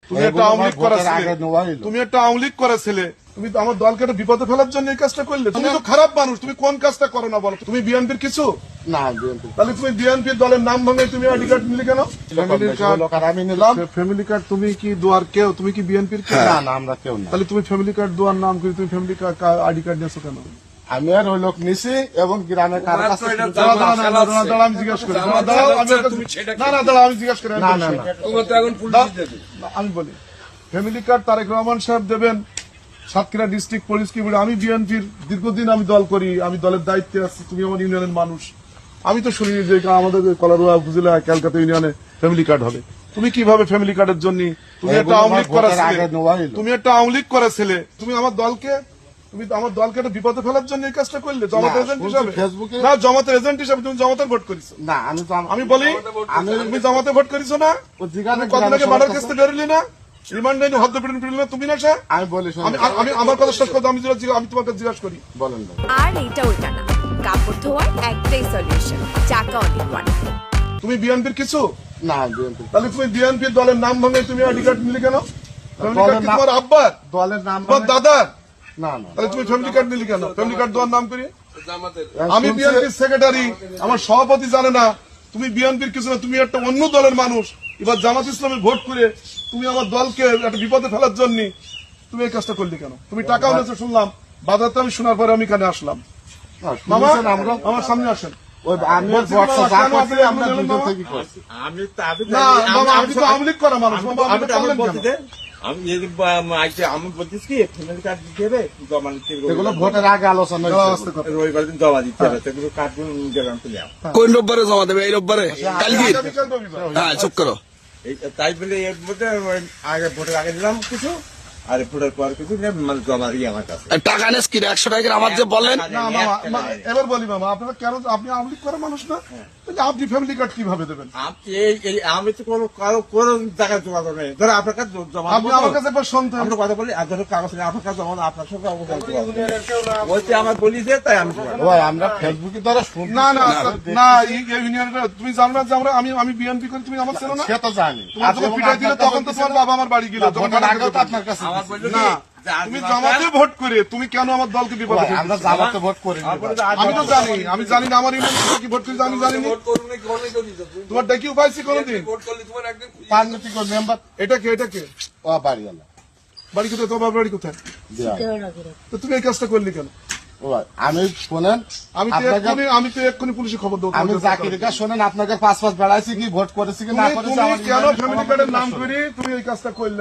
তুমি একটা আওয়ামী লীগ করা ছেলে, তুমি একটা আওয়ামী লীগ করা ছেলে, তুমি তো আমার দলকে একটা বিপদে ফেলার জন্য এই কাজটা করলে। তুমি তো খারাপ মানুষ, তুমি কোন কাজটা করো না বলো? তুমি বিএনপির কিছু না বিএনপি। তাহলে তুমি বিএনপির দলের নাম ভাঙে তুমি আইডি কার্ড নিলে কেন? ফ্যামিলির কার্ড আমি নিলাম। ফ্যামিলি কার্ড তুমি কি দোয়ার কেউ? তুমি কি বিএনপির কেউ? না না আমরা কেউ না। তাহলে তুমি ফ্যামিলি কার্ড দোয়ার নাম করে তুমি ফ্যামিলি আইডি কার্ড নিয়েছো কেন? আমি আর ওই লোক নিছি এবং গ্রামের কারো কাছে দাঁড়া আমি জিজ্ঞাসা করি। আমি জিজ্ঞাসা করি। না না না আমি বলি ফ্যামিলি কার্ড তারেক রহমান সাহেব দেবেন, সাতক্ষীরা ডিস্ট্রিক্ট পুলিশ কি বলে। আমি বিএনপির দীর্ঘদিন আমি দল করি, আমি দলের দায়িত্বে আছি। তুমি আমার ইউনিয়নের মানুষ, আমি তো শুনিনি যে আমাদের কলারুয়া উপজেলা ক্যালকাটা ইউনিয়নে ফ্যামিলি কার্ড হবে। তুমি কিভাবে ফ্যামিলি কার্ডের জন্য? তুমি একটা আওয়ামী লীগ করা ছেলে, তুমি একটা আওয়ামী লীগ করা ছেলে, তুমি আমার দলকে একটা বিপদে ফেলার জন্য এই কাজটা করলে। জমাতের এজেন্ট হিসাবে না, জমাতের এজেন্ট হিসাবে তুমি জমাতের ভোট করেছো না। আমি বলি তুমি জমাতে ভোট করেছো না? কতদিনকে বাড়ার কাছে বেরোলি না? রিমান্ড নেই, হদ্দ পিটুন না তুমি না? আমি বলি আমি আমার কথা শেষ করতে আমি তোমাকে জিজ্ঞাসা করি। বলেন আর এটা ওইটা না, কাপড় ধোয়ার একটাই সলিউশন, চাকা অনেক ওয়ান। তুমি বিএনপির কিছু না বিএনপি। তাহলে তুমি বিএনপির দলের নাম ভাঙে তুমি আইডি কার্ড নিলে কেন? ফ্যামিলি কার্ড কি তোমার আব্বার, দলের নাম তোমার দাদার? না না তাহলে তুমি ফ্যামিলি কার্ড নিলি কেন? ফ্যামিলি কার্ড দেওয়ার নাম করি। আমি বিএনপির সেক্রেটারি, আমার সভাপতি জানে না তুমি বিএনপির কিছু না, তুমি একটা অন্য দলের মানুষ। এবার জামাত ইসলামের ভোট করে তুমি আমার দলকে একটা বিপদে ফেলার জন্য তুমি এই কাজটা করলি কেন? তুমি টাকা উঠেছে শুনলাম, বাজারতে আমি শোনার পরে আমি এখানে আসলাম। মামা আমার সামনে আসেন। ওই আমি হোয়াটসঅ্যাপ যা করছি আমরা দুজন থেকে করছি। না মামা, আমি তো আওয়ামী লীগ করা মানুষ। মামা, আপনি বললেন কেন? আমি বলতেছি কি ফ্যামিলি কার্ড দিতে হবে, জমা নিতে হবে। এগুলো ভোটের আগে আলোচনা হয়েছে। রবিবার দিন জমা দিতে হবে, সেগুলো কার্ডগুলো গেলাম তুলে কোন রোববারে জমা দেবে? এই রোববারে কালকে? আগামীকাল রবিবার। হ্যাঁ চুপ করো। তাই বলে এর মধ্যে আগে ভোটের আগে দিলাম কিছু, আর ভোটের পর কিছু মানে জমা দিয়ে আমার কাছে। আর টাকা নেস কি 100 টাকা আমার যে বললেন? না মামা, এবার বলি মামা, আপনারা কেন? আপনি আওয়ামী লীগ করা মানুষ না, তাহলে আপনি ফ্যামিলি কার্ড কিভাবে দেবেন? আমি তো কোনো জায়গায় জমা দেবো নেই। ধরো আপনার কাছে জমা আপনি আমার কাছে একবার শুনতেন। আমরা কথা বলি, আর ধরো কাগজ নেই আপনার কাছে জমা, আপনার সঙ্গে বলছে আমার বলি যে তাই আমি ওই আমরা ফেসবুকে দ্বারা শুনছি। না না না, এই ইউনিয়নটা তুমি জানো না যে আমি বিএনপি করি, তুমি আমার ছিল না? সে তো জানি। তোমার যখন পিটাই দিল তখন তো তোমার বাবা আমার বাড়ি গেল। ভোটের আগেও তো আপনার কাছে আমার বললো না, তুমি জামাতে ভোট করে তুমি কেন আমার দলকে বিপদে ফেলছো? আমরা জামাতে ভোট করি। আমি তো জানি, আমি জানি না আমার ইউনিয়নে কি ভোট করেছে, আমি জানি না। তোমার ডেকে উপাইছি কোনোদিন? পার্লামেন্ট মেম্বার এটা কে? এটা কে? ও বাড়িওয়ালা বাড়ি কোথায়? তোমার বাড়ি কোথায়? তো তুমি এই কাজটা করলি কেন? আমি শোনেন, আমি তো এক্ষুনি পুলিশে খবর দেবো। আমি জাকির কাছে শোনেন আপনাকে 5 বেড়াইছি কি ভোট করেছি কি না করেছি তুমি কেন ফ্যামিলি কার্ডের নাম করি তুমি এই কাজটা করলে?